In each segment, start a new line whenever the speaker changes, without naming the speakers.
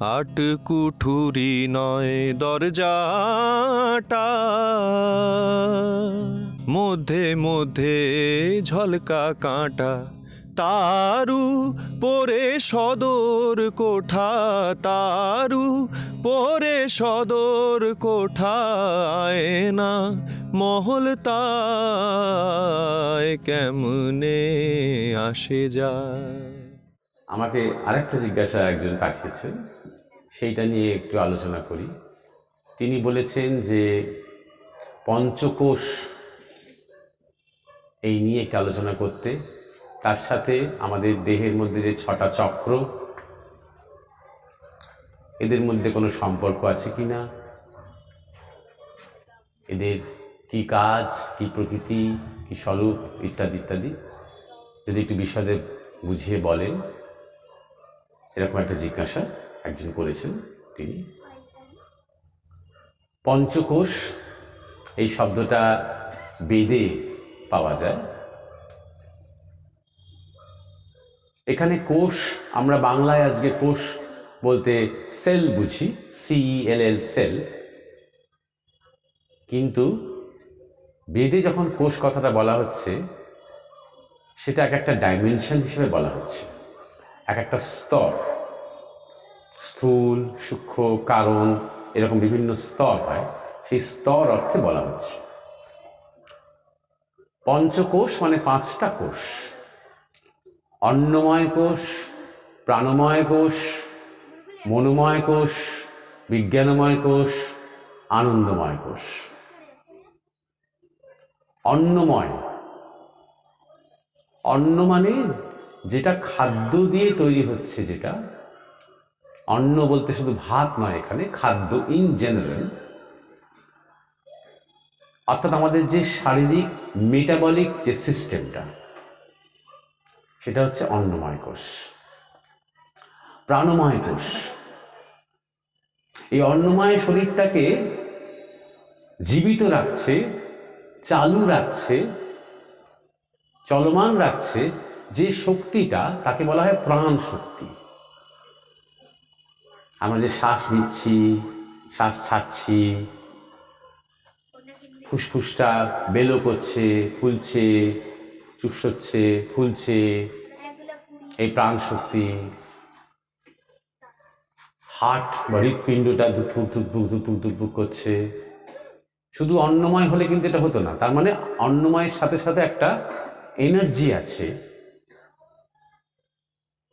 আট কুঠুরি নয় দরজাটা, মধ্যে মধ্যে ঝলকা কাঁটা, তারু পরে সদর কোঠা, তারু পরে সদর কোঠা, আয়না মহল তায় কেমনে আসে যায়।
আমাকে আরেকটা জিজ্ঞাসা একজন পাঠিয়েছেন, সেইটা নিয়ে একটু আলোচনা করি। তিনি বলেছেন যে পঞ্চকোষ এই নিয়ে একটু আলোচনা করতে, তার সাথে আমাদের দেহের মধ্যে যে 6টা চক্র, এদের মধ্যে কোনো সম্পর্ক আছে কি না, এদের কি কাজ, কি প্রকৃতি, কি স্বরূপ ইত্যাদি ইত্যাদি যদি একটু বিশদে বুঝিয়ে বলেন, এরকম একটা জিজ্ঞাসা একজন করেছেন তিনি। পঞ্চকোষ এই শব্দটা বেদে পাওয়া যায়। এখানে কোষ, আমরা বাংলায় আজকে কোষ বলতে সেল বুঝি, CELL সেল, কিন্তু বেদে যখন কোষ কথাটা বলা হচ্ছে সেটা এক একটা ডাইমেনশন হিসেবে বলা হচ্ছে, এক একটা স্তর, স্থূল, সূক্ষ্ম, কারণ, এরকম বিভিন্ন স্তর হয়, সেই স্তর অর্থে বলা হচ্ছে। পঞ্চকোষ মানে 5টা কোষ: অন্নময় কোষ, প্রাণময় কোষ, মনোময় কোষ, বিজ্ঞানময় কোষ, আনন্দময় কোষ। অন্নময়, অন্ন মানে যেটা খাদ্য দিয়ে তৈরি হচ্ছে, যেটা অন্ন বলতে শুধু ভাত নয়, এখানে খাদ্য ইন জেনারেল, অর্থাৎ আমাদের যে শারীরিক মেটাবলিক যে সিস্টেমটা, সেটা হচ্ছে অন্নময় কোষ। প্রাণময় কোষ, এই অন্নময় শরীরটাকে জীবিত রাখছে, চালু রাখছে, চলমান রাখছে যে শক্তিটা, তাকে বলা হয় প্রাণ শক্তি। আমরা যে শ্বাস নিচ্ছি, শ্বাস ছাড়ছি, ফুসফুসটা বেলো করছে, ফুলছে, চুপসচ্ছে, ফুলছে, এই প্রাণ শক্তি। হার্ট বা হৃৎপিণ্ডটা ধুকপুক ধুকপুক ধুকপুক ধুকপুক করছে। শুধু অন্নময় হলে কিন্তু এটা হতো না। তার মানে অন্নময়ের সাথে সাথে একটা এনার্জি আছে,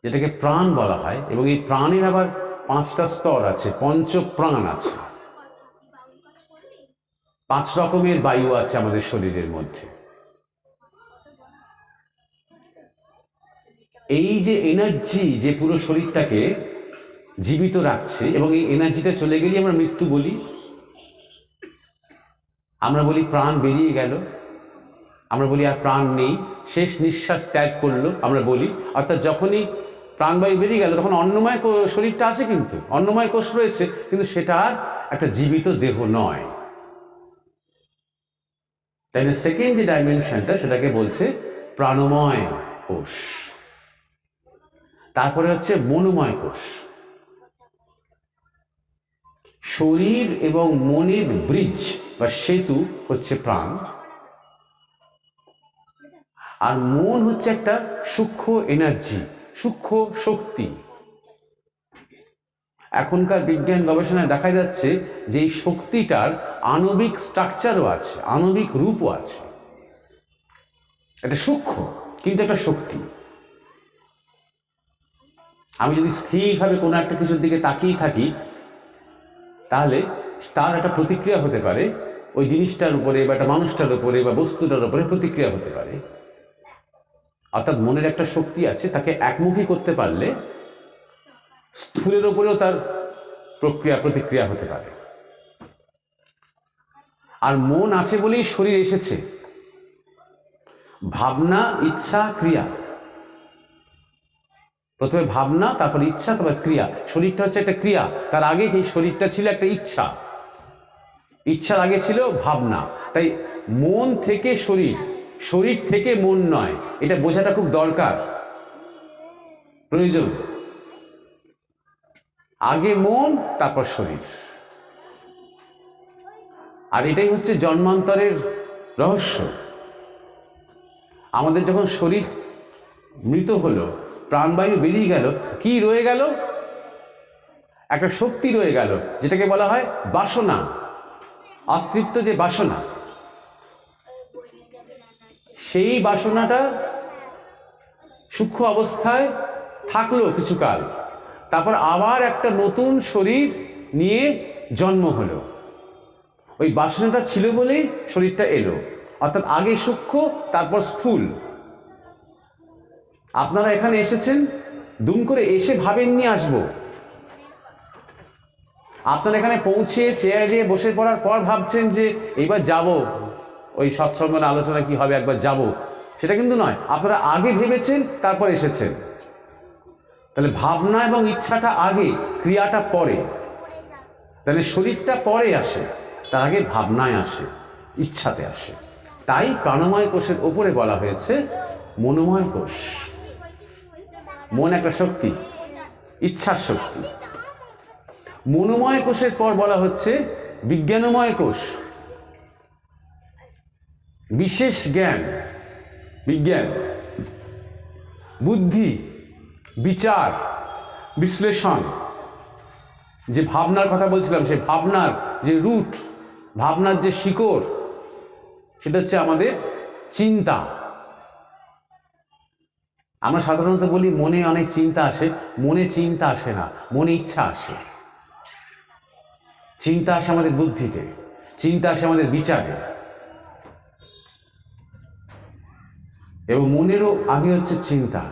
যেটাকে প্রাণ বলা হয়, এবং এই প্রাণের আবার 5টা স্তর আছে, পঞ্চপ্রাণ আছে। 5 রকমের বায়ু আছে আমাদের শরীরের মধ্যে। এই যে এনার্জি, যে পুরো শরীরটাকে জীবিত রাখছে, এবং এই এনার্জিটা চলে গেলেই আমরা মৃত্যু বলি। আমরা বলি প্রাণ বেরিয়ে গেল, আমরা বলি আর প্রাণ নেই, শেষ নিঃশ্বাস ত্যাগ করলো, আমরা বলি। অর্থাৎ যখনই প্রাণবায়ু বেরিয়ে গেল, তখন অন্নময় শরীরটা আছে, কিন্তু অন্নময় কোষ রয়েছে, কিন্তু সেটা আর একটা জীবিত দেহ নয়। তাই না? সেকেন্ড যে ডাইমেনশনটা, সেটাকে বলছে প্রাণময় কোষ। তারপরে হচ্ছে মনোময় কোষ। শরীর এবং মনের ব্রিজ বা সেতু হচ্ছে প্রাণ, আর মন হচ্ছে একটা সূক্ষ্ম এনার্জি, সূক্ষ্ম শক্তি। এখনকার বিজ্ঞান গবেষণায় দেখা যাচ্ছে যে এই শক্তিটার আণবিক স্ট্রাকচারও আছে, আণবিক রূপও আছে। এটা সূক্ষ্ম কিন্তু একটা শক্তি। আমি যদি স্থিরভাবে কোনো একটা কিছুর দিকে তাকিয়ে থাকি, তাহলে তার একটা প্রতিক্রিয়া হতে পারে, ওই জিনিসটার উপরে বা একটা মানুষটার উপরে বা বস্তুটার উপরে প্রতিক্রিয়া হতে পারে। অর্থাৎ মনের একটা শক্তি আছে, তাকে একমুখী করতে পারলে স্থূলের উপরেও তার প্রতিক্রিয়া হতে পারে। আর মন আছে বলেই শরীর এসেছে। ভাবনা, ইচ্ছা, ক্রিয়া, প্রথমে ভাবনা, তারপর ইচ্ছা, তারপর ক্রিয়া। শরীরটা হচ্ছে একটা ক্রিয়া, তার আগে এই শরীরটা ছিল একটা ইচ্ছা, ইচ্ছার আগে ছিল ভাবনা। তাই মন থেকে শরীর, শরীর থেকে মন নয়, এটা বোঝাটা খুব দরকার, প্রয়োজন। আগে মন, তারপর শরীর। আর এটাই হচ্ছে জন্মান্তরের রহস্য। আমাদের যখন শরীর মৃত হলো, প্রাণবায়ু বেরিয়ে গেল, কি রয়ে গেল? একটা শক্তি রয়ে গেল, যেটাকে বলা হয় বাসনা, অতৃপ্ত যে বাসনা। সেই বাসনাটা সূক্ষ্ম অবস্থায় থাকলো কিছুকাল, তারপর আবার একটা নতুন শরীর নিয়ে জন্ম হলো। ওই বাসনাটা ছিল বলেই শরীরটা এলো, অর্থাৎ আগে সূক্ষ্ম, তারপর স্থূল। আপনারা এখানে এসেছেন, দুম করে এসে ভাবেননি আসবো। আপনারা এখানে পৌঁছে চেয়ারে দিয়ে বসে পড়ার পর ভাবছেন যে এইবার যাব, ওই সৎসঙ্গ আলোচনা কি হবে, একবার যাব, সেটা কিন্তু নয়। আপনারা আগে ভেবেছেন, তারপর এসেছেন। তাহলে ভাবনা এবং ইচ্ছাটা আগে, ক্রিয়াটা পরে। তাহলে শরীরটা পরে আসে, তার আগে ভাবনায় আসে, ইচ্ছাতে আসে। তাই প্রাণময় কোষের ওপরে বলা হয়েছে মনোময় কোষ। মন একটা শক্তি, ইচ্ছার শক্তি। মনোময় কোষের পর বলা হচ্ছে বিজ্ঞানময় কোষ। বিশেষ জ্ঞান, বিজ্ঞান, বুদ্ধি, বিচার, বিশ্লেষণ, যে ভাবনার কথা বলছিলাম, সেই ভাবনার যে রুট, ভাবনার যে শিকড়, সেটা হচ্ছে আমাদের চিন্তা। আমরা সাধারণত বলি মনে অনেক চিন্তা আসে। মনে চিন্তা আসে না, মনে ইচ্ছা আসে। চিন্তা আসে আমাদের বুদ্ধিতে, চিন্তা আসে আমাদের বিচারে। এবং মনেরও আগে হচ্ছে চিন্তা,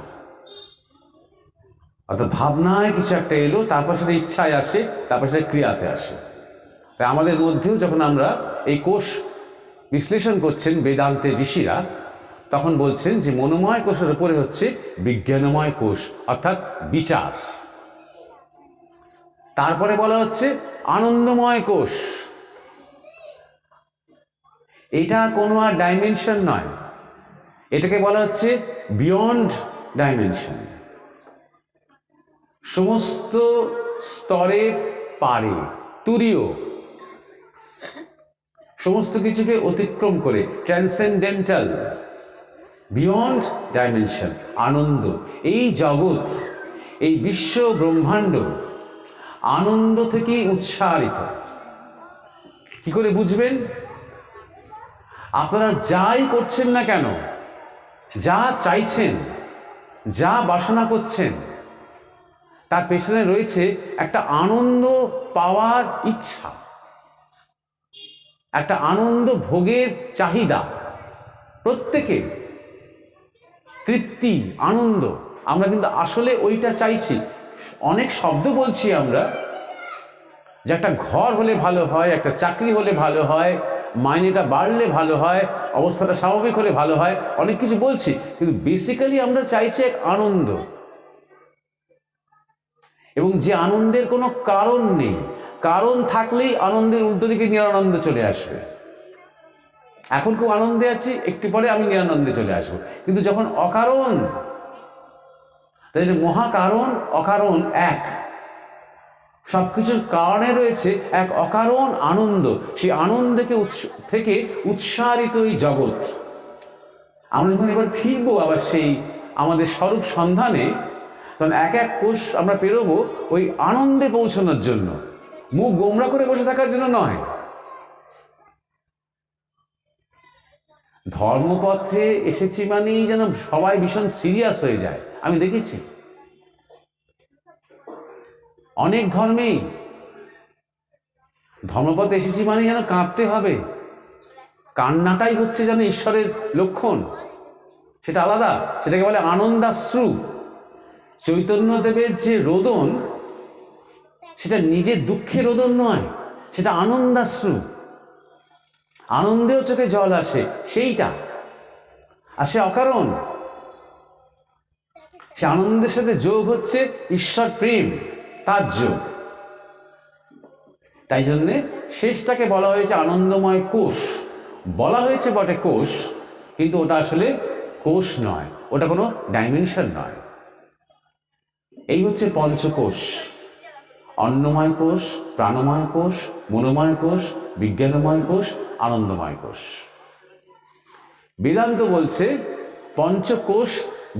অর্থাৎ ভাবনায় কিছু একটা এলো, তারপর সেটা ইচ্ছায় আসে, তারপর সেটা ক্রিয়াতে আসে। তাই আমাদের মধ্যেও যখন আমরা এই কোষ বিশ্লেষণ করছেন বেদান্তে ঋষিরা, তখন বলছেন যে মনোময় কোষের উপরে হচ্ছে বিজ্ঞানময় কোষ, অর্থাৎ বিচার। তারপরে বলা হচ্ছে আনন্দময় কোষ। এটা কোনো আর ডাইমেনশন নয়, এটাকে বলা হচ্ছে বিয়ন্ড ডাইমেনশন, সমস্ত স্তরের পারে, তুরীয়, সমস্ত কিছুকে অতিক্রম করে, ট্রান্সেন্ডেন্টাল, বিয়ন্ড ডাইমেনশন, আনন্দ। এই জগৎ, এই বিশ্ব ব্রহ্মাণ্ড আনন্দ থেকেই উৎসারিত। কি করে বুঝবেন? আপনারা যাই করছেন না কেন, যা চাইছেন, যা বাসনা করছেন, তার পেছনে রয়েছে একটা আনন্দ পাওয়ার ইচ্ছা, একটা আনন্দ ভোগের চাহিদা। প্রত্যেকে তৃপ্তি, আনন্দ, আমরা কিন্তু আসলে ওইটা চাইছি। অনেক শব্দ বলছি আমরা, যে একটা ঘর হলে ভালো হয়, একটা চাকরি হলে ভালো হয়, মাইনেটা বাড়লে ভালো হয়, অবস্থাটা স্বাভাবিক হলে ভালো হয়, অনেক কিছু বলছি, কিন্তু বেসিক্যালি আমরা চাইছি এক আনন্দ। এবং যে আনন্দের কোনো কারণ নেই, কারণ থাকলেই আনন্দের উল্টো দিকে নিরানন্দ চলে আসবে। এখন খুব আনন্দে আছি, একটু পরে আমি নিরানন্দে চলে আসবো। কিন্তু যখন অকারণ, তাই মহাকারণ অকারণ এক, সবকিছুর কারণে রয়েছে এক অকারণ আনন্দ। সেই আনন্দকে থেকে উৎসারিত এই জগৎ। আমরা যখন এবার ফিরবো আবার সেই আমাদের স্বরূপ সন্ধানে, তখন এক এক কোষ আমরা পেরোবো ওই আনন্দে পৌঁছানোর জন্য, মুখ গোমরা করে বসে থাকার জন্য নয়। ধর্মপথে এসেছি মানেই যেন সবাই ভীষণ সিরিয়াস হয়ে যায়। আমি দেখেছি অনেক ধর্মেই ধর্মপথে এসেছি মানে যেন কাঁদতে হবে, কান্নাটাই হচ্ছে যেন ঈশ্বরের লক্ষণ। সেটা আলাদা, সেটাকে বলে আনন্দাশ্রু। চৈতন্যদেবের যে রোদন, সেটা নিজের দুঃখের রোদন নয়, সেটা আনন্দাশ্রু। আনন্দেও চোখে জল আসে, সেইটা। আর সে অকারণ, সে আনন্দের সাথে যোগ হচ্ছে ঈশ্বর প্রেম, তার যোগ। তাই জন্যে শেষটাকে বলা হয়েছে আনন্দময় কোষ। বলা হয়েছে বটে কোষ, কিন্তু ওটা আসলে কোষ নয়, ওটা কোনো ডাইমেনশন নয়। এই হচ্ছে পঞ্চকোষ, অন্নময় কোষ, প্রাণময় কোষ, মনোময় কোষ, বিজ্ঞানময় কোষ, আনন্দময় কোষ। বেদান্ত বলছে পঞ্চকোষ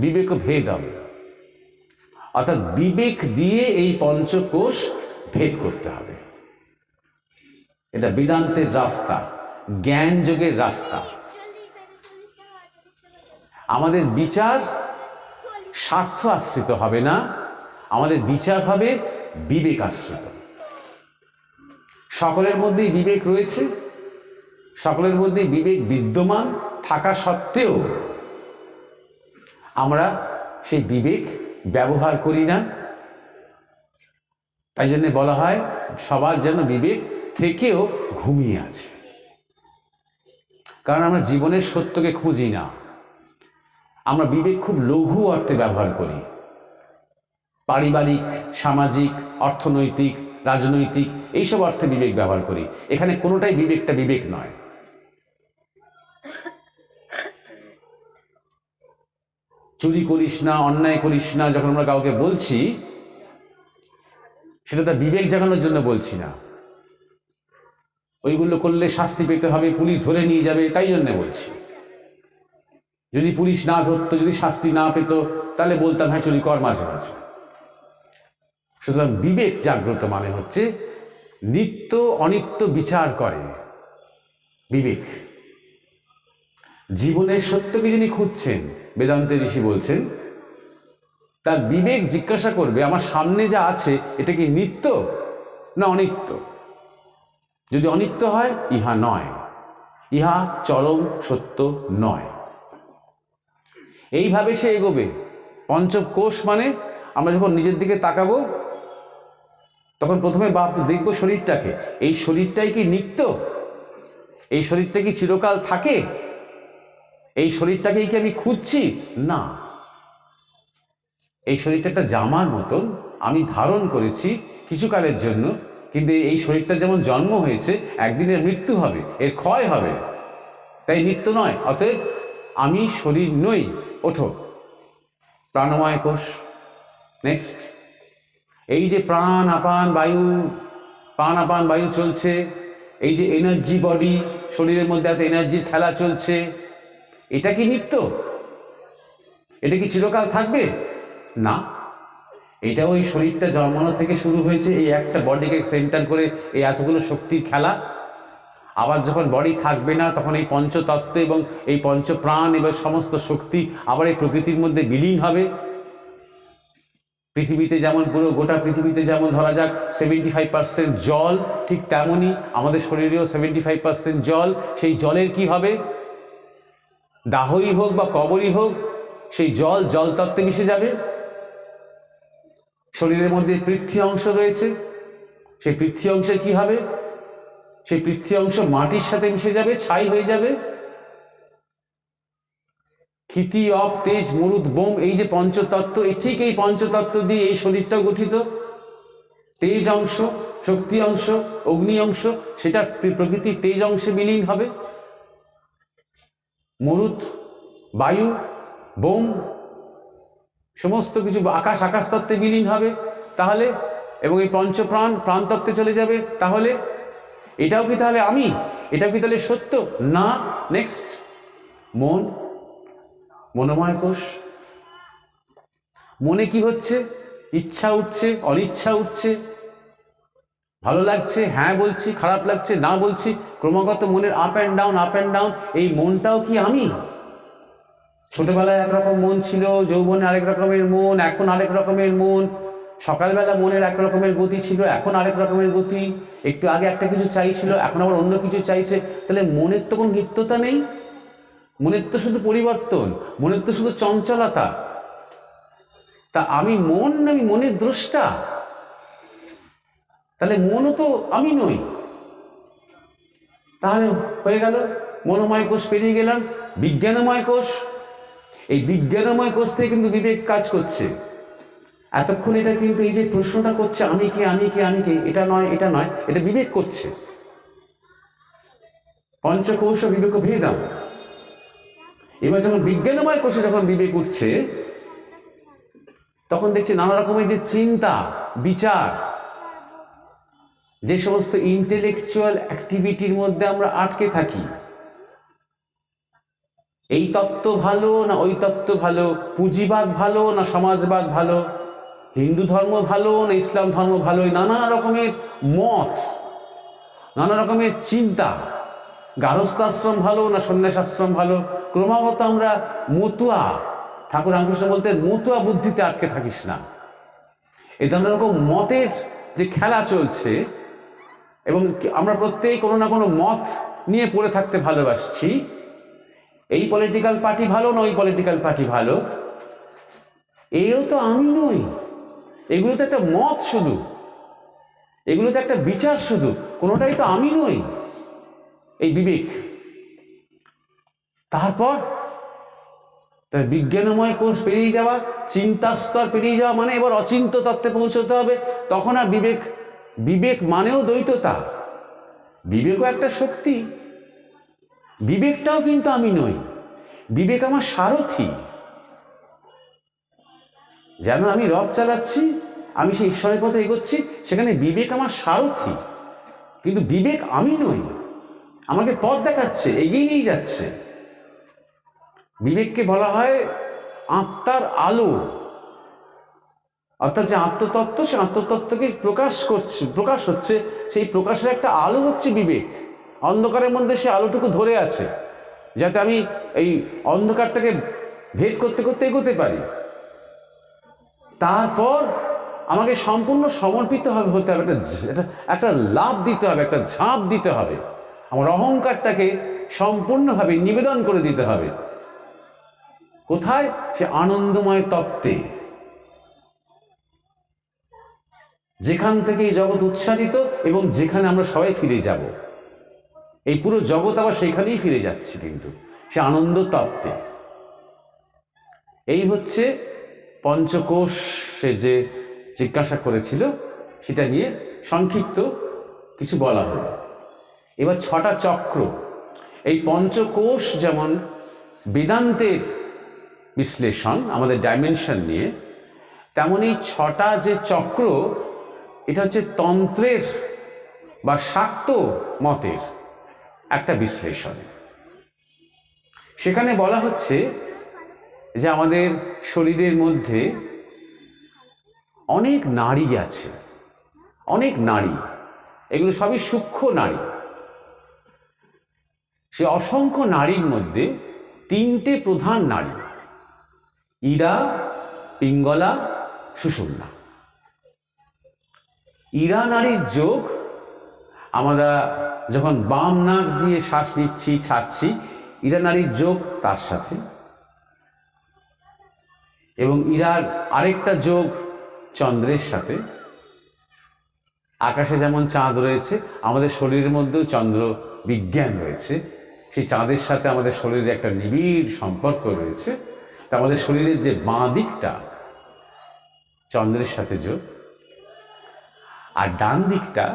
বিবেক ভেদম, অর্থাৎ বিবেক দিয়ে এই পঞ্চকোষ ভেদ করতে হবে। এটা বেদান্তের রাস্তা, জ্ঞান যোগের রাস্তা। আমাদের বিচার স্বার্থ আশ্রিত হবে না, আমাদের বিচার হবে বিবেক আশ্রিত। সকলের মধ্যেই বিবেক রয়েছে, সকলের মধ্যে বিবেক বিদ্যমান থাকা সত্ত্বেও আমরা সেই বিবেক ব্যবহার করি না। তাই জন্য বলা হয় সবার যেন বিবেক থেকেও ঘুমিয়ে আছে, কারণ আমরা জীবনের সত্যকে খুঁজি না। আমরা বিবেক খুব লঘু অর্থে ব্যবহার করি, পারিবারিক, সামাজিক, অর্থনৈতিক, রাজনৈতিক এইসব অর্থে বিবেক ব্যবহার করি। এখানে কোনোটাই বিবেকটা বিবেক নয়। চুরি করিস না, অন্যায় করিস না যখন আমরা কাউকে বলছি, সেটা তার বিবেক জাগানোর জন্য বলছি না। ওইগুলো করলে শাস্তি পেতে হবে, পুলিশ ধরে নিয়ে যাবে, তাই জন্য বলছি। যদি পুলিশ না ধরতো, যদি শাস্তি না পেত, তাহলে বলতাম হ্যাঁ চুরি কর মাঝে মাঝে। সুতরাং বিবেক জাগ্রত মানে হচ্ছে নিত্য অনিত্য বিচার করে বিবেক। জীবনের সত্যকে যিনি খুঁজছেন, বেদান্তের ঋষি বলছেন, তার বিবেক জিজ্ঞাসা করবে আমার সামনে যা আছে এটা কি নিত্য না অনিত্য? যদি অনিত্য হয় ইহা নয়, ইহা চরম সত্য নয়। এইভাবে সে এগোবে। পঞ্চকোষ মানে আমরা যখন নিজের দিকে তাকাবো তখন প্রথমে দেখবো শরীরটাকে, এই শরীরটাই কি নিত্য? এই শরীরটা কি চিরকাল থাকে? এই শরীরটাকেই কি আমি খুঁজছি? না, এই শরীরটা একটা জামার মতন আমি ধারণ করেছি কিছুকালের জন্য, কিন্তু এই শরীরটা যেমন জন্ম হয়েছে একদিনের মৃত্যু হবে, এর ক্ষয় হবে, তাই নিত্য নয়। অতএব আমি শরীর নই। ওঠো। প্রাণময় কোষ। নেক্সট, এই যে প্রাণ আপান বায়ু, প্রাণ আপান বায়ু চলছে, এই যে এনার্জি বডি, শরীরের মধ্যে এত এনার্জির খেলা চলছে, এটা কি নিত্য? এটা কি চিরকাল থাকবে? না, এটা ওই শরীরটা জন্মানো থেকে শুরু হয়েছে, এই একটা বডিকে সেন্টার করে এই এতগুলো শক্তির খেলা। আবার যখন বডি থাকবে না তখন এই পঞ্চতত্ত্ব এবং এই পঞ্চপ্রাণ এবং সমস্ত শক্তি আবার এই প্রকৃতির মধ্যে বিলীন হবে। পৃথিবীতে যেমন, পুরো গোটা পৃথিবীতে যেমন ধরা যাক 75% জল, ঠিক তেমনই আমাদের শরীরেও 75% জল। সেই জলের কি হবে? দাহই হোক বা কবরই হোক, সেই জল জলতত্ত্বে মিশে যাবে। শরীরের মধ্যে পৃথ্বী অংশ রয়েছে, সেই পৃথ্বী অংশে কি হবে? সেই পৃথ্বী অংশ মাটির সাথে মিশে যাবে, ছাই হয়ে যাবে। ক্ষিতি, অপ, তেজ, মরুদ, বোম, এই যে পঞ্চতত্ত্ব, এই ঠিক এই পঞ্চতত্ত্ব দিয়ে এই শরীরটাও গঠিত। তেজ অংশ, শক্তি অংশ, অগ্নি অংশ, সেটা প্রকৃতির তেজ অংশে বিলীন হবে। মরুদ, বায়ু, বোম, সমস্ত কিছু আকাশ তত্ত্বে বিলীন হবে। তাহলে এবং এই পঞ্চপ্রাণ প্রাণতত্ত্বে চলে যাবে। তাহলে এটাও কি তাহলে আমি? এটাও কি তাহলে সত্য? না। নেক্সট, মন, মনোময় কোষ। মনে কি হচ্ছে? ইচ্ছা উঠছে, অনিচ্ছা উঠছে, ভালো লাগছে হ্যাঁ বলছি, খারাপ লাগছে না বলছি, ক্রমাগত মনের up and down, up and down. এই মনটাও কি আমি? ছোটবেলায় একরকম মন ছিল, যৌবনে আরেক রকমের মন, এখন আরেক রকমের মন। সকালবেলা মনের এক রকমের গতি ছিল, এখন আরেক রকমের গতি। একটু আগে একটা কিছু চাইছিল, এখন আবার অন্য কিছু চাইছে। তাহলে মনের তো কোনো নিত্যতা নেই, মনের তো শুধু পরিবর্তন, মনের তো শুধু চঞ্চলতা। তা আমি মন, আমি মনের দ্রষ্টা? তাহলে মনও তো আমি নই। তাহলে হয়ে গেল মনোময় কোষ, পেরিয়ে গেলাম বিজ্ঞানময় কোষ। এই বিজ্ঞানময় কোষ থেকে কিন্তু বিবেক কাজ করছে। এতক্ষণ এটা কিন্তু এই যে প্রশ্নটা করছে আমি কে, আমি কে, আমি কে, এটা নয়, এটা নয়, এটা বিবেক করছে। পঞ্চকোষ বিবেক ভেদাম। এবার যখন বিজ্ঞানময় কোষে যখন বিবেক উঠছে, তখন দেখছি নানা রকমের যে চিন্তা, বিচার, যে সমস্ত ইন্টেলেকচুয়াল অ্যাক্টিভিটির মধ্যে আমরা আটকে থাকি, এই তত্ত্ব ভালো না ওই তত্ত্ব ভালো, পুঁজিবাদ ভালো না সমাজবাদ ভালো, হিন্দু ধর্ম ভালো না ইসলাম ধর্ম ভালো, নানা রকমের মত, নানা রকমের চিন্তা, গারস্থাশ্রম ভালো না সন্ন্যাসাশ্রম ভালো, ক্রমাগত আমরা মতুয়া, ঠাকুর রামকৃষ্ণ বলতেন মতুয়া বুদ্ধিতে আটকে থাকিস না। এই নানা রকম মতের যে খেলা চলছে, এবং আমরা প্রত্যেকেই কোনো না কোনো মত নিয়ে পড়ে থাকতে ভালোবাসছি, এই পলিটিক্যাল পার্টি ভালো না ওই পলিটিক্যাল পার্টি ভালো, এও তো আমি নই, এগুলো তো একটা মত শুধু, এগুলো তো একটা বিচার শুধু, কোনোটাই তো আমি নই। এই বিবেক, তারপর বিজ্ঞানময় কোষ পেরিয়ে যাওয়া, চিন্তার স্তর পেরিয়ে যাওয়া, মানে এবার অচিন্ত তত্ত্বে পৌঁছতে হবে। তখন আর বিবেক, বিবেক মানেও দ্বৈততা, বিবেকও একটা শক্তি, বিবেকটাও কিন্তু আমি নই, বিবেক আমার সারথি। যেন আমি রথ চালাচ্ছি, আমি সেই ঈশ্বরের পথে এগোচ্ছি, সেখানে বিবেক আমার সারথি, কিন্তু বিবেক আমি নই, আমাকে পথ দেখাচ্ছে, এগিয়ে নিয়ে যাচ্ছে। বিবেককে বলা হয় আত্মার আলো, অর্থাৎ যে আত্মতত্ত্ব, সে আত্মতত্ত্বকে প্রকাশ হচ্ছে, সেই প্রকাশের একটা আলো হচ্ছে বিবেক। অন্ধকারের মধ্যে সে আলোটুকু ধরে আছে, যাতে আমি এই অন্ধকারটাকে ভেদ করতে করতে এগোতে পারি। তারপর আমাকে সম্পূর্ণ সমর্পিত হতে হবে, একটা লাভ দিতে হবে, একটা ঝাঁপ দিতে হবে, আমার অহংকারটাকে সম্পূর্ণভাবে নিবেদন করে দিতে হবে। কোথায়? সে আনন্দময় তত্ত্বে, যেখান থেকে এই জগৎ উৎসারিত এবং যেখানে আমরা সবাই ফিরে যাব। এই পুরো জগৎ আবার সেখানেই ফিরে যাচ্ছে, কিন্তু সে আনন্দ তত্ত্বে। এই হচ্ছে পঞ্চকোষে যে জিজ্ঞাসা করেছিল, সেটা নিয়ে সংক্ষিপ্ত কিছু বলা হলো। এবার ছটা চক্র, এই পঞ্চকোষ যেমন বেদান্তের বিশ্লেষণ আমাদের ডাইমেনশন নিয়ে, তেমন এই ছটা যে চক্র, এটা হচ্ছে তন্ত্রের বা শাক্ত মতের একটা বিশ্লেষণ। সেখানে বলা হচ্ছে যে আমাদের শরীরের মধ্যে অনেক নাড়ি আছে, অনেক নাড়ি, এগুলো সবই সূক্ষ্ম নাড়ি। সে অসংখ্য নাড়ির মধ্যে তিনটে প্রধান নাড়ি, ইড়া, পিঙ্গলা, সুষুম্না। ইড়া নাড়ির যোগ আমরা যখন বাম নাক দিয়ে শ্বাস নিচ্ছি ছাড়ছি, ইড়া নাড়ির যোগ তার সাথে, এবং ইড়ার আরেকটা যোগ চন্দ্রের সাথে। আকাশে যেমন চাঁদ রয়েছে, আমাদের শরীরের মধ্যেও চন্দ্র বিজ্ঞান রয়েছে, সেই চাঁদের সাথে আমাদের শরীরে একটা নিবিড় সম্পর্ক রয়েছে। তা আমাদের শরীরের যে বাঁ দিকটা চন্দ্রের সাথে যোগ, আর ডান দিকটা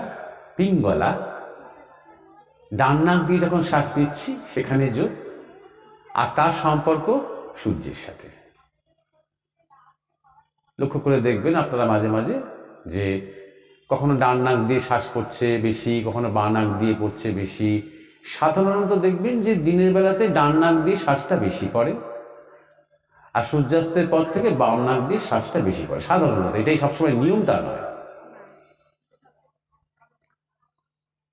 পিঙ্গলা, ডান নাক দিয়ে যখন শ্বাস নিচ্ছি সেখানে যোগ, আর তার সম্পর্ক সূর্যের সাথে। লক্ষ্য করে দেখবেন আপনারা মাঝে মাঝে যে কখনো ডান নাক দিয়ে শ্বাস পড়ছে বেশি, কখনো বাঁ নাক দিয়ে পড়ছে বেশি। সাধারণত দেখবেন যে দিনের বেলাতে ডান নাক দিয়ে শ্বাসটা বেশি পড়ে, আর সূর্যাস্তের পর থেকে বাম নাক দিয়ে শ্বাসটা বেশি পড়ে সাধারণত। এটাই সবসময় নিয়ম তা নয়,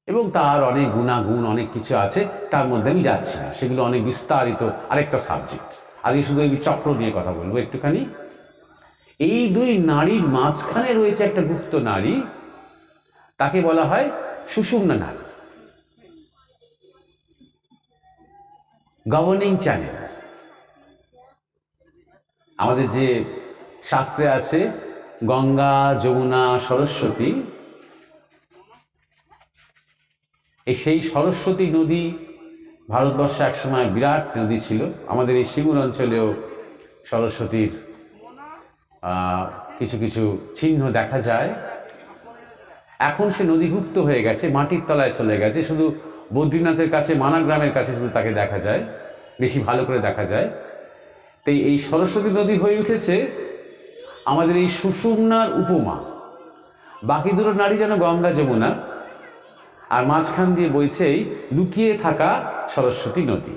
এবং তার অনেক গুণাগুণ অনেক কিছু আছে, তার মধ্যে আমি যাচ্ছি না, সেগুলো অনেক বিস্তারিত আরেকটা সাবজেক্ট। আজকে শুধু এই চক্র নিয়ে কথা বলবো একটুখানি। এই দুই নাড়ির মাঝখানে রয়েছে একটা গুপ্ত নাড়ি, তাকে বলা হয় সুষুম্না নাড়ি, গভর্নিং চ্যানেল। আমাদের যে শাস্ত্রে আছে গঙ্গা, যমুনা, সরস্বতী, সেই সরস্বতী নদী ভারতবর্ষে একসময় বিরাট নদী ছিল। আমাদের এই সিঙ্গুর অঞ্চলেও সরস্বতীর কিছু কিছু চিহ্ন দেখা যায়। এখন সে নদীগুপ্ত হয়ে গেছে, মাটির তলায় চলে গেছে, শুধু বদ্রীনাথের কাছে, মানাগ্রামের কাছে শুধু তাকে দেখা যায়, বেশি ভালো করে দেখা যায়। তাই এই সরস্বতী নদী হয়ে উঠেছে আমাদের এই সুষুম্নার উপমা। বাকি দুটো নারী যেন গঙ্গা, যমুনা, আর মাঝখান দিয়ে বইছে এই লুকিয়ে থাকা সরস্বতী নদী,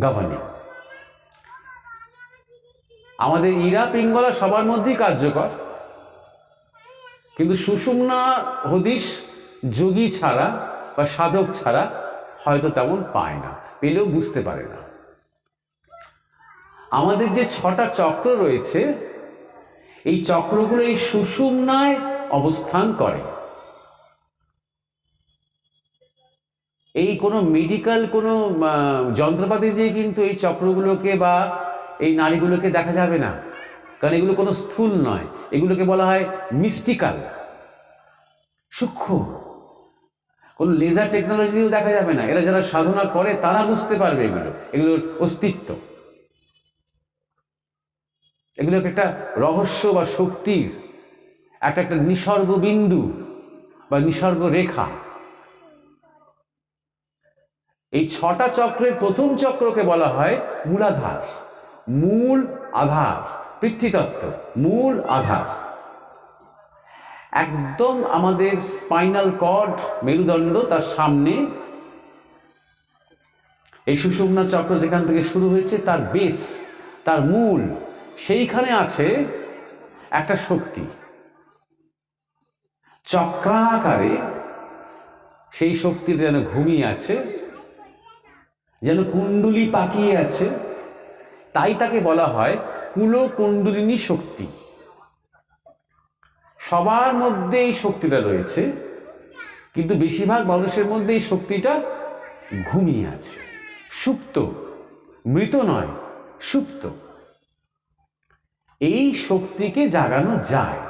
গভর্নিং। আমাদের ইরা পিঙ্গলা সবার মধ্যেই কার্যকর, কিন্তু সুষুম্না হদিশ যোগী ছাড়া বা সাধক ছাড়া হয়তো তেমন পায় না, পেলেও বুঝতে পারে না। আমাদের যে 6টা চক্র রয়েছে, এই চক্রগুলো এই সুষুম্নায় অবস্থান করে। এই কোনো মেডিকেল কোনো যন্ত্রপাতি দিয়ে কিন্তু এই চক্রগুলোকে বা এই নাড়িগুলোকে দেখা যাবে না, কারণ এগুলো কোনো স্থূল নয়, এগুলোকে বলা হয় মিস্টিক্যাল, সূক্ষ্ম। কোনো লেজার টেকনোলজি দিয়েও দেখা যাবে না। এরা যারা সাধনা করে তারা বুঝতে পারবে এগুলোর অস্তিত্ব। এগুলো একটা রহস্য বা শক্তির একটা নিসর্গ বিন্দু বা নিসর্গ রেখা। এই 6টা চক্রের প্রথম চক্রকে বলা হয় মূলাধার, মূল আধার, পৃথ্বীতত্ত্ব, মূল আধার। একদম আমাদের স্পাইনাল কর্ড, মেরুদণ্ড, তার সামনে এই সুষুম্না চক্র যেখান থেকে শুরু হয়েছে, তার বেস, তার মূল, সেইখানে আছে একটা শক্তি চক্রাকারে। সেই শক্তিটা যেন ঘুমিয়ে আছে, যেন কুণ্ডলী পাকিয়ে আছে, তাই তাকে বলা হয় কুলকুণ্ডলিনী শক্তি। সবার মধ্যে এই শক্তিটা রয়েছে, কিন্তু বেশিরভাগ মানুষের মধ্যে এই শক্তিটা ঘুমিয়ে আছে, সুপ্ত, মৃত নয়, সুপ্ত। এই শক্তিকে জাগানো যায়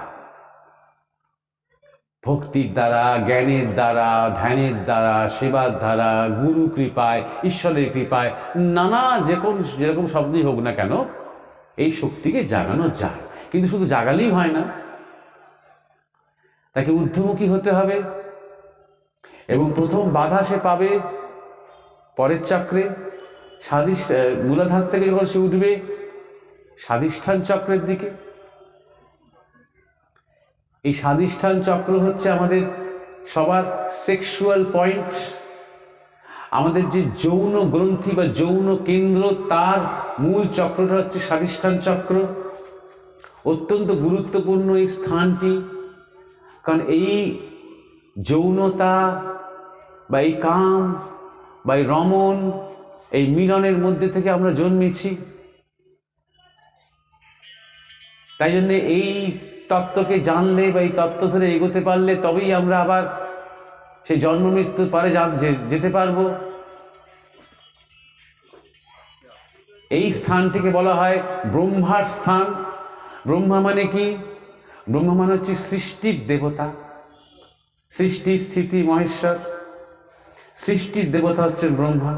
ভক্তির দ্বারা, জ্ঞানের দ্বারা, ধ্যানের দ্বারা, সেবার দ্বারা, গুরু কৃপায়, ঈশ্বরের কৃপায়, নানা যেরকম শব্দই হোক না কেন, এই শক্তিকে জাগানো যায়। কিন্তু শুধু জাগালেই হয় না, তাকে ঊর্ধ্বমুখী হতে হবে। এবং প্রথম বাধা সে পাবে পরের চক্রে, মূলাধার থেকে যখন সে উঠবে স্বাধিষ্ঠান চক্রের দিকে। এই স্বাধিষ্ঠান চক্র হচ্ছে আমাদের সবার সেক্সুয়াল পয়েন্ট। আমাদের যে যৌন গ্রন্থি বা যৌন কেন্দ্র, তার মূল চক্রটা হচ্ছে স্বাধিষ্ঠান চক্র। অত্যন্ত গুরুত্বপূর্ণ এই স্থানটি, কারণ এই যৌনতা বা এই কাম বা এই রমণ, এই মিলনের মধ্যে থেকে আমরা জন্মেছি। তাই জন্যে এই তত্ত্বকে জানলে বা এই তত্ত্ব ধরে এগোতে পারলে তবেই আমরা আবার সেই জন্ম মৃত্যুর পারে যেতে পারবো। এই স্থানটিকে বলা হয় ব্রহ্মার স্থান। ব্রহ্মা মানে কি? ব্রহ্মা মানে হচ্ছে সৃষ্টির দেবতা, সৃষ্টি স্থিতি মহেশ্বর। সৃষ্টির দেবতা হচ্ছেন ব্রহ্মা।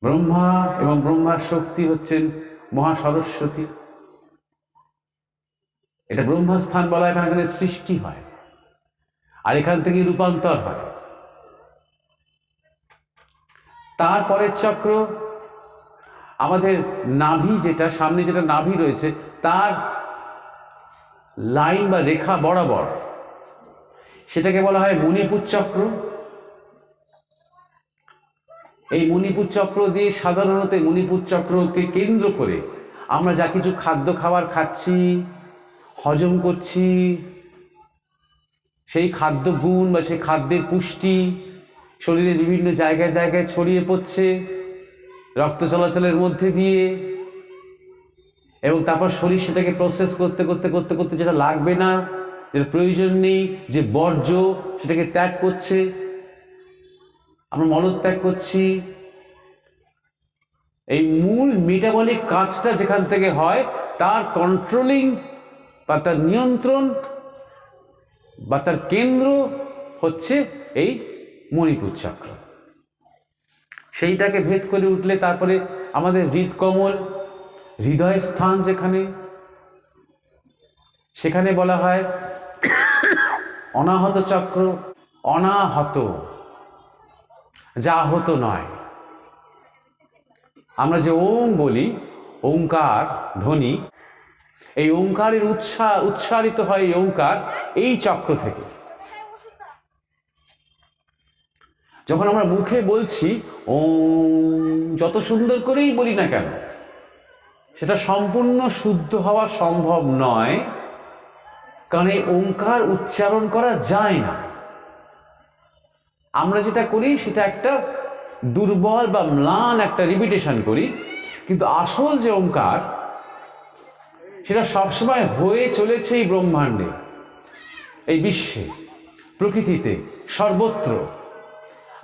ব্রহ্মা এবং ব্রহ্মার শক্তি হচ্ছেন মহা সরস্বতী। এটা ব্রহ্মস্থান বলা হয়, এখানে সৃষ্টি হয় আর এখান থেকে রূপান্তর হয়। তারপরের চক্র আমাদের নাভি, যেটা সামনে যেটা নাভি রয়েছে, তার লাইন বা রেখা বরাবর, সেটাকে বলা হয় মণিপুর চক্র। এই মণিপুর চক্র দিয়ে সাধারণত মণিপুর চক্রকে কেন্দ্র করে আমরা যা কিছু খাদ্য খাবার খাচ্ছি, হজম করছি, সেই খাদ্য গুণ বা সেই খাদ্যের পুষ্টি শরীরের বিভিন্ন জায়গায় জায়গায় ছড়িয়ে পড়ছে রক্ত চলাচলের মধ্যে দিয়ে, এবং তারপর শরীর সেটাকে প্রসেস করতে করতে করতে করতে যেটা লাগবে না, যেটা প্রয়োজন নেই, যে বর্জ্য, সেটাকে ত্যাগ করছে। আমরা মলত্যাগ করছি। এই মূল মেটাবলিক কাজটা যেখান থেকে হয়, তার কন্ট্রোলিং বা তার নিয়ন্ত্রণ বা তার কেন্দ্র হচ্ছে এই মণিপুর চক্র। সেইটাকে ভেদ করে উঠলে তারপরে আমাদের হৃদকমল, হৃদয় স্থান যেখানে, সেখানে বলা হয় অনাহত চক্র। অনাহত, যা আহত নয়। আমরা যে ওম বলি, ওঙ্কার ধ্বনি, এই ওঙ্কারের উচ্চারিত হয় এই ওঙ্কার এই চক্র থেকে। যখন আমরা মুখে বলছি ওম, যত সুন্দর করেই বলি না কেন, সেটা সম্পূর্ণ শুদ্ধ হওয়া সম্ভব নয়, কারণ এই ওঙ্কার উচ্চারণ করা যায় না। আমরা যেটা করি সেটা একটা দুর্বল বা ম্লান একটা রিপিটেশন করি, কিন্তু আসল যে ওঙ্কার সেটা সবসময় হয়ে চলেছে এই ব্রহ্মাণ্ডে, এই বিশ্বে, প্রকৃতিতে, সর্বত্র,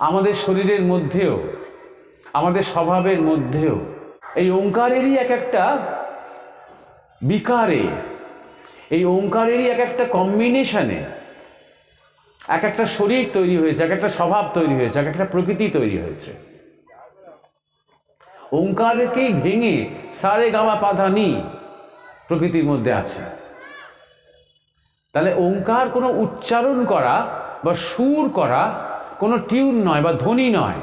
আমাদের শরীরের মধ্যেও, আমাদের স্বভাবের মধ্যেও। এই ওঙ্কারেরই এক একটা বিকারে, এই ওঙ্কারেরই এক একটা কম্বিনেশনে এক একটা শরীর তৈরি হয়েছে, এক একটা স্বভাব তৈরি হয়েছে, এক একটা প্রকৃতি তৈরি হয়েছে। ওঙ্কারকেই ভেঙে সারে গামা পাধা নি প্রকৃতির মধ্যে আছে। তাহলে ওঙ্কার কোনো উচ্চারণ করা বা সুর করা কোনো টিউন নয় বা ধ্বনি নয়।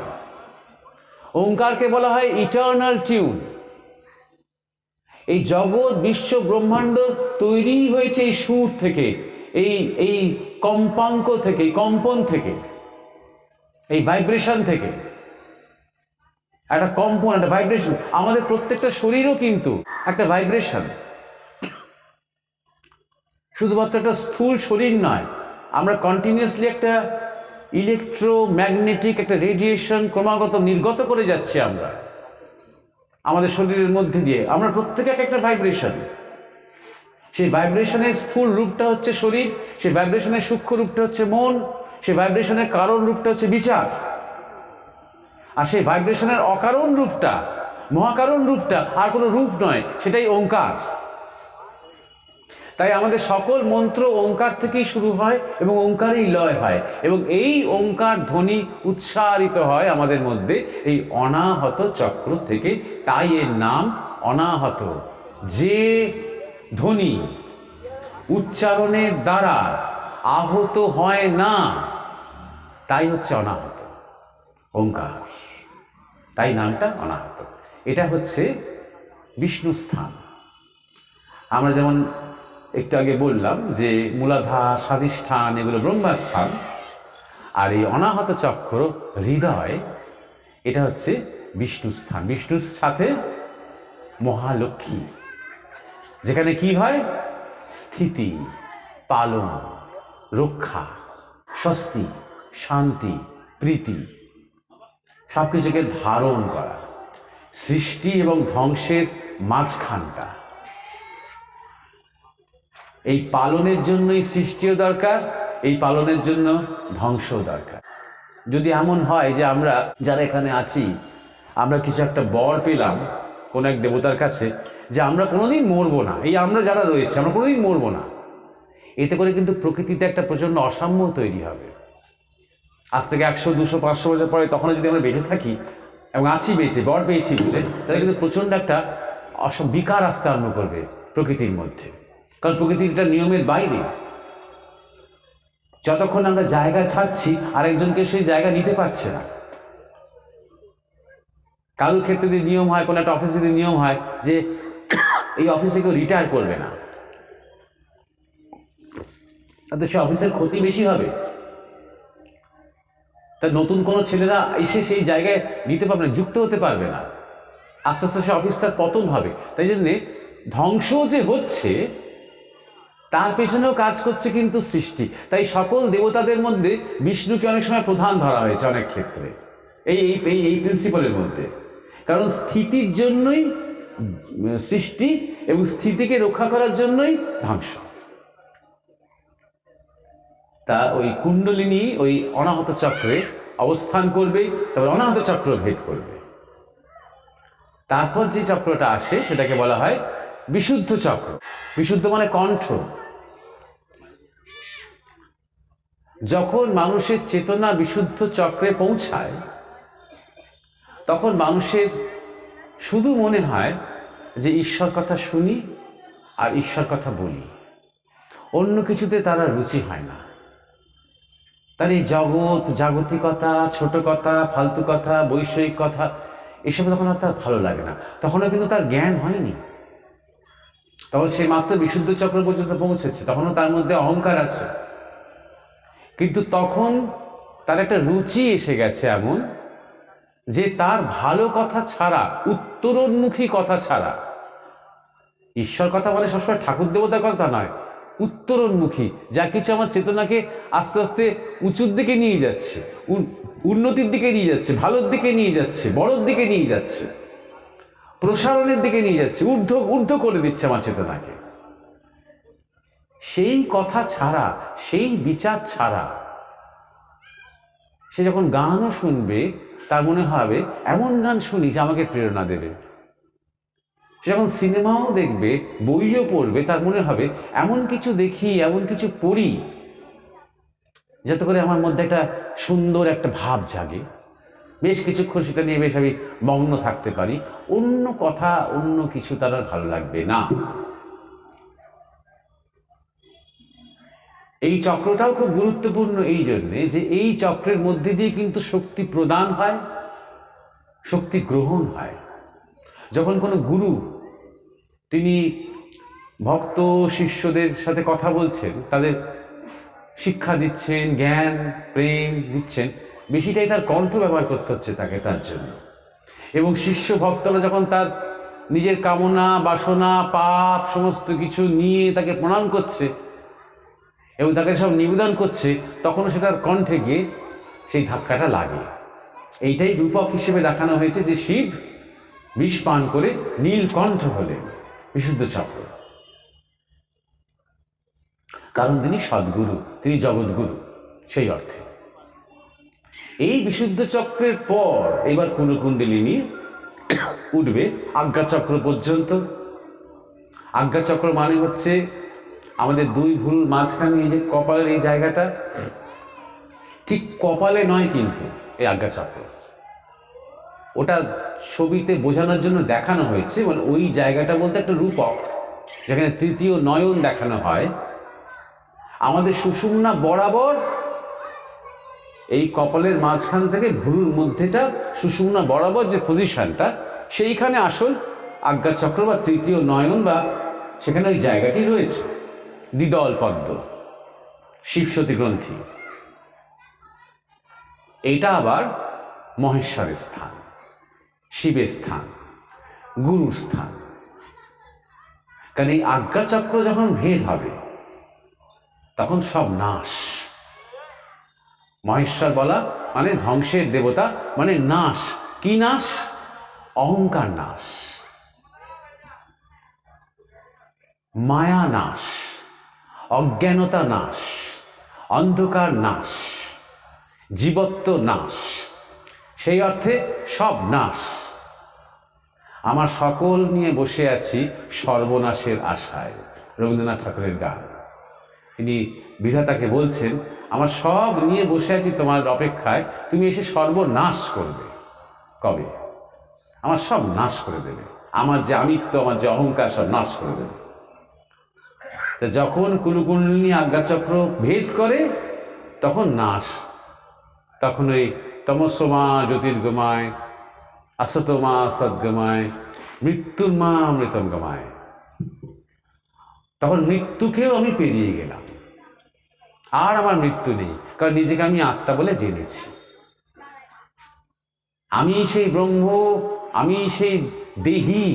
ওঙ্কারকে বলা হয় ইটার্নাল টিউন। এই জগৎ, বিশ্ব, ব্রহ্মাণ্ড তৈরি হয়েছে এই সুর থেকে, এই কম্পাঙ্ক থেকে, কম্পন থেকে, এই ভাইব্রেশন থেকে। একটা কম্পন, একটা ভাইব্রেশন। আমাদের প্রত্যেকটা শরীরও কিন্তু একটা ভাইব্রেশন, শুধুমাত্র একটা স্থূল শরীর নয়। আমরা কন্টিনিউয়াসলি একটা ইলেকট্রোম্যাগনেটিক একটা রেডিয়েশন ক্রমাগত নির্গত করে যাচ্ছি আমরা আমাদের শরীরের মধ্যে দিয়ে। আমরা প্রত্যেকে একটা ভাইব্রেশন। সেই ভাইব্রেশনের স্থূল রূপটা হচ্ছে শরীর, সেই ভাইব্রেশনের সূক্ষ্ম রূপটা হচ্ছে মন, সেই ভাইব্রেশনের কারণ রূপটা হচ্ছে বিচার, আর সেই ভাইব্রেশনের অকারণ রূপটা, মহাকারণ রূপটা আর কোনো রূপ নয়, সেটাই ওঙ্কার। তাই আমাদের সকল মন্ত্র ওঙ্কার থেকেই শুরু হয় এবং ওঙ্কারেই লয় হয়, এবং এই ওঙ্কার ধ্বনি উচ্চারিত হয় আমাদের মধ্যে এই অনাহত চক্র থেকে। তাই এর নাম অনাহত। যে ধ্বনি উচ্চারণের দ্বারা আহত হয় না, তাই হচ্ছে অনাহত ওঙ্কার। তাই নামটা অনাহত। এটা হচ্ছে বিষ্ণু স্থান। আমরা যেমন একটু আগে বললাম যে মূলাধার, স্বাধিষ্ঠান এগুলো ব্রহ্মস্থান, আর এই অনাহত চক্র, হৃদয়, এটা হচ্ছে বিষ্ণু স্থান। বিষ্ণুর সাথে মহালক্ষ্মী, যেখানে কি হয়? স্থিতি, পালন, রক্ষা, স্বস্তি, শান্তি, প্রীতি, সবকিছুকে ধারণ করা, সৃষ্টি এবং ধ্বংসের মাঝখানটা। এই পালনের জন্যই সৃষ্টিও দরকার, এই পালনের জন্য ধ্বংসও দরকার। যদি এমন হয় যে আমরা যারা এখানে আছি, আমরা কিছু একটা বর পেলাম কোন এক দেবতার কাছে যে আমরা কোনোদিন মরবো না, এই আমরা যারা রয়েছে আমরা কোনোদিন মরবো না, এতে করে কিন্তু প্রকৃতিতে একটা প্রচণ্ড অসাম্য তৈরি হবে। আজ থেকে 100, 200, 500 বছর পরে তখনও যদি আমরা বেঁচে থাকি এবং আছি বেঁচে, বর পেয়েছি বুঝলে, তাহলে কিন্তু প্রচণ্ড একটা বিকার আসতে আরম্ভ করবে প্রকৃতির মধ্যে। কারণ প্রকৃতিটা নিয়মের বাইরে। যতক্ষণ আমরা জায়গা ছাড়ছি, আরেকজনকে সেই জায়গা নিতে পারছে না। কারোর ক্ষেত্রে যদি নিয়ম হয়, কোনো একটা অফিসে যদি নিয়ম হয় যে এই অফিসে কেউ রিটায়ার করবে না, তাতে সে অফিসের ক্ষতি বেশি হবে। তা নতুন কোনো ছেলেরা এসে সেই জায়গায় নিতে পারবে না, যুক্ত হতে পারবে না। আস্তে আস্তে সে অফিসটার পতন হবে। তাই জন্যে ধ্বংস যে হচ্ছে তার পেছনেও কাজ করছে কিন্তু সৃষ্টি। তাই সকল দেবতাদের মধ্যে বিষ্ণুকে অনেক সময় প্রধান ধরা হয়েছে অনেক ক্ষেত্রে, এই এই এই প্রিন্সিপালের মধ্যে। কারণ স্থিতির জন্যই সৃষ্টি এবং স্থিতিকে রক্ষা করার জন্যই ধ্বংস। তা ওই কুণ্ডলিনী ওই অনাহত চক্রে অবস্থান করবে, তবে অনাহত চক্র ভেদ করবে। তারপর যে চক্রটা আসে সেটাকে বলা হয় বিশুদ্ধ চক্র। বিশুদ্ধ মানে কণ্ঠ। যখন মানুষের চেতনা বিশুদ্ধ চক্রে পৌঁছায়, তখন মানুষের শুধু মনে হয় যে ঈশ্বর কথা শুনি আর ঈশ্বর কথা বলি, অন্য কিছুতে তারা রুচি হয় না। তার এই জগৎ, জাগতিকতা, ছোট কথা, ফালতু কথা, বৈষয়িক কথা, এসব তখন আর তার ভালো লাগে না। তখনও কিন্তু তার জ্ঞান হয়নি, তখন সে মাত্র বিশুদ্ধ চক্র পর্যন্ত পৌঁছেছে, তখনও তার মধ্যে অহংকার আছে। কিন্তু তখন তার একটা রুচি এসে গেছে এমন যে তার ভালো কথা ছাড়া, উত্তরোন্মুখী কথা ছাড়া, ঈশ্বর কথা মানে সবসময় ঠাকুর দেবতার কথা নয়, উত্তরোন্মুখী যা কিছু আমার চেতনাকে আস্তে আস্তে উঁচুর দিকে নিয়ে যাচ্ছে, উন্নতির দিকে নিয়ে যাচ্ছে, ভালোর দিকে নিয়ে যাচ্ছে, বড়োর দিকে নিয়ে যাচ্ছে, প্রসারণের দিকে নিয়ে যাচ্ছে, ঊর্ধ্ব করে দিচ্ছে আমার চেতনাকে, সেই কথা ছাড়া, সেই বিচার ছাড়া সে যখন গানও শুনবে তার মনে হবে এমন গান শুনি যে আমাকে প্রেরণা দেবে। সে যখন সিনেমাও দেখবে, বইও পড়বে, তার মনে হবে এমন কিছু দেখি, এমন কিছু পড়ি যাতে করে আমার মধ্যে একটা সুন্দর একটা ভাব জাগে, বেশ কিছুক্ষণ সেটা নিয়ে বেশ আমি মগ্ন থাকতে পারি, অন্য কথা অন্য কিছু তার আর ভালো লাগবে না। এই চক্রটাও খুব গুরুত্বপূর্ণ এই জন্যে যে এই চক্রের মধ্যে দিয়ে কিন্তু শক্তি প্রদান হয়, শক্তি গ্রহণ হয়। যখন কোনো গুরু তিনি ভক্ত শিষ্যদের সাথে কথা বলছেন, তাদের শিক্ষা দিচ্ছেন, জ্ঞান প্রেম দিচ্ছেন, বেশিটাই তার কণ্ঠ ব্যবহার করতে হচ্ছে তাকে তার জন্য। এবং শিষ্য ভক্তরা যখন তার নিজের কামনা বাসনা পাপ সমস্ত কিছু নিয়ে তাকে প্রণাম করছে এবং তাকে সব নিবেদন করছে, তখনও সেটার কণ্ঠে গিয়ে সেই ধাক্কাটা লাগে। এইটাই রূপক হিসেবে দেখানো হয়েছে যে শিব বিষ পান করে নীলকণ্ঠ হলেন বিশুদ্ধ চক্র, কারণ তিনি সদ্গুরু, তিনি জগৎগুরু। সেই অর্থে এই বিশুদ্ধ চক্রের পর এবার কুণ্ডলিনী উঠবে আজ্ঞাচক্র পর্যন্ত। আজ্ঞাচক্র মানে হচ্ছে আমাদের দুই ভুরুর মাঝখানে এই যে কপালের এই জায়গাটা, ঠিক কপালে নয় কিন্তু এই আজ্ঞাচক্র, ওটা ছবিতে বোঝানোর জন্য দেখানো হয়েছে, মানে ওই জায়গাটা বলতে একটা রূপক, যেখানে তৃতীয় নয়ন দেখানো হয়। আমাদের সুষুম্না বরাবর এই কপালের মাঝখান থেকে ভুরুর মধ্যেটা সুষুম্না বরাবর যে পজিশনটা, সেইখানে আসল আজ্ঞাচক্র বা তৃতীয় নয়ন বা সেখানে ওই জায়গাটি রয়েছে। দ্বিদল পদ্ম, শিবসতী গ্রন্থি, এইটা আবার মহেশ্বরের স্থান, শিবের স্থান, গুরুর স্থান। কারণ এই আজ্ঞাচক্র যখন ভেদ হবে তখন সব নাশ। মহেশ্বর বলা মানে ধ্বংসের দেবতা, মানে নাশ। কি নাশ? অহংকার নাশ, মায়া নাশ, অজ্ঞানতা নাশ, অন্ধকার নাশ, জীবত্ব নাশ। সেই অর্থে সব নাশ। আমার সকল নিয়ে বসে আছি সর্বনাশের আশায়, রবীন্দ্রনাথ ঠাকুরের গান। তিনি বিধাতাকে বলছেন, আমার সব নিয়ে বসে আছি তোমার অপেক্ষায়, তুমি এসে সর্বনাশ করবে। কবে? আমার সব নাশ করে দেবে, আমার যে আমিত্ব, আমার যে অহংকার, সব নাশ করে দেবে। তা যখন কুলকুণ্ডলিনী আজ্ঞাচক্র ভেদ করে তখন নাশ, তখন ওই তমসমা জ্যোতির্গমায়, আসতমা সদ্গমায়, মৃত্যুর মা অমৃতম গমায়। তখন মৃত্যুকেও আমি পেরিয়ে গেলাম, আর আমার মৃত্যু নেই, কারণ নিজেকে আমি আত্মা বলে জেনেছি। আমি সেই ব্রহ্ম, আমি সেই দেহি,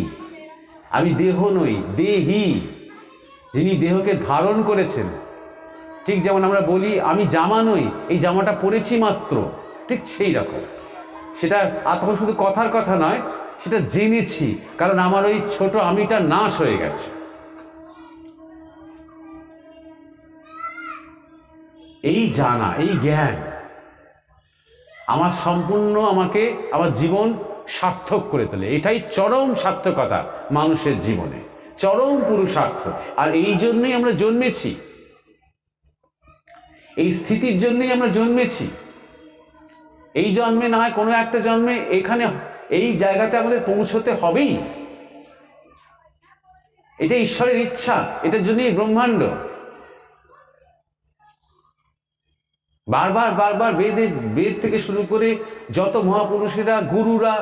আমি দেহ নই, দেহি, যিনি দেহকে ধারণ করেছেন। ঠিক যেমন আমরা বলি আমি জামা নই, এই জামাটা পরেছি মাত্র, ঠিক সেই রকম। সেটা তখন শুধু কথার কথা নয়, সেটা জেনেছি, কারণ আমার ওই ছোট আমিটা নাশ হয়ে গেছে। এই জানা, এই জ্ঞান আমার সম্পূর্ণ আমাকে আমার জীবন সার্থক করে তোলে। এটাই চরম সার্থকতা মানুষের জীবনে, চরম পুরুষার্থ। আর এই জন্যই আমরা জন্মেছি, এই স্থিতির জন্যই আমরা জন্মেছি। এই জন্মে না হয় কোনো একটা জন্মে এখানে এই জায়গাতে আমাদের পৌঁছতে হবেই। এটা ঈশ্বরের ইচ্ছা, এটার জন্যই ব্রহ্মাণ্ড। বারবার বারবার বেদ থেকে শুরু করে যত মহাপুরুষেরা, গুরুরা,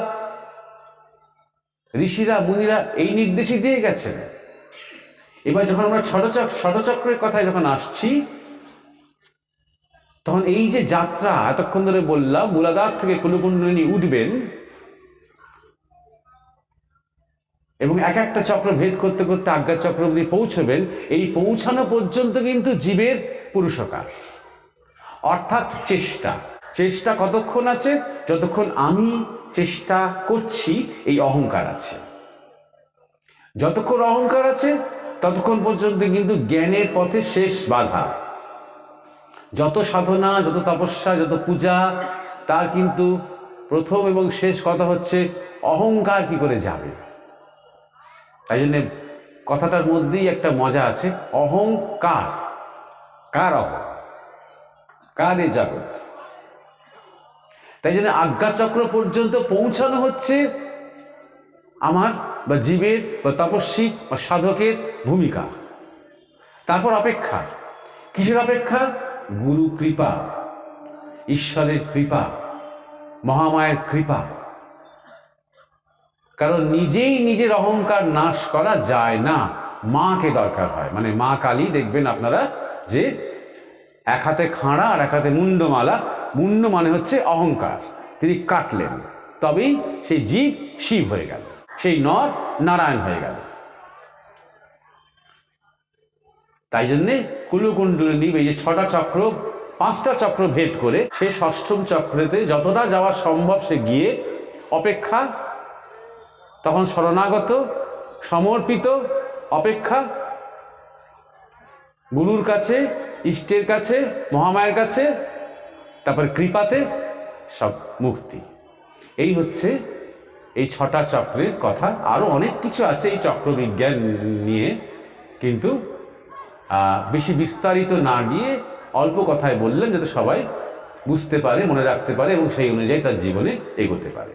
ঋষিরা, মুনিরা এই নির্দেশই দিয়ে গেছেন। এবার যখন আমরা ষটচক্রের কথায় যখন আসছি, তখন তখন এই যে যাত্রা এতক্ষণ ধরে বললাম, মূলাধার থেকে কুলকুণ্ডলিনী উঠবেন এবং এক একটা চক্র ভেদ করতে করতে আজ্ঞা চক্র অবধি পৌঁছবেন। এই পৌঁছানো পর্যন্ত কিন্তু জীবের পুরুষকার, অর্থাৎ চেষ্টা। চেষ্টা কতক্ষণ আছে? যতক্ষণ আমি চেষ্টা করছি এই অহংকার আছে। যতক্ষণ অহংকার আছে ততক্ষণ পর্যন্ত কিন্তু জ্ঞানের পথে শেষ বাধা। যত সাধনা, যত তপস্যা, যত পূজা, তার কিন্তু প্রথম এবং শেষ কথা হচ্ছে অহংকার কি করে যাবে। তাই জন্যে কথাটার মধ্যেই একটা মজা আছে, অহংকার। কার অহং? কার এ জগৎ? তাই জন্য আজ্ঞাচক্র পর্যন্ত পৌঁছানো হচ্ছে আমার বা জীবের বা তপস্বী বা সাধকের ভূমিকা। তারপর অপেক্ষা। কিসের অপেক্ষা? গুরু কৃপা, ঈশ্বরের কৃপা, মহামায়ের কৃপা। কারণ নিজেই নিজের অহংকার নাশ করা যায় না, মাকে দরকার হয়। মানে মা কালী দেখবেন আপনারা যে এক হাতে খাঁড়া আর এক হাতে মুন্ডমালা। মুন্ড মানে হচ্ছে অহংকার, তিনি কাটলেন, তবেই সেই জীব শিব হয়ে গেল, সেই নর নারায়ণ হয়ে গেল। তাই জন্যে কুলকুণ্ডলিনী এই যে 6টা চক্র, 5টা চক্র ভেদ করে সে 6ম চক্রেতে যতটা যাওয়া সম্ভব সে গিয়ে অপেক্ষা, তখন শরণাগত, সমর্পিত, অপেক্ষা, গুরুর কাছে, ইষ্টের কাছে, মহামায়ের কাছে, তারপরে কৃপাতে সব মুক্তি। এই হচ্ছে এই 6টা চক্রের কথা। আরো অনেক কিছু আছে এই চক্র বিজ্ঞান নিয়ে, কিন্তু বেশি বিস্তারিত না গিয়ে অল্প কথায় বললেন যাতে সবাই বুঝতে পারে, মনে রাখতে পারে এবং সেই অনুযায়ী তার জীবনে এগোতে পারে।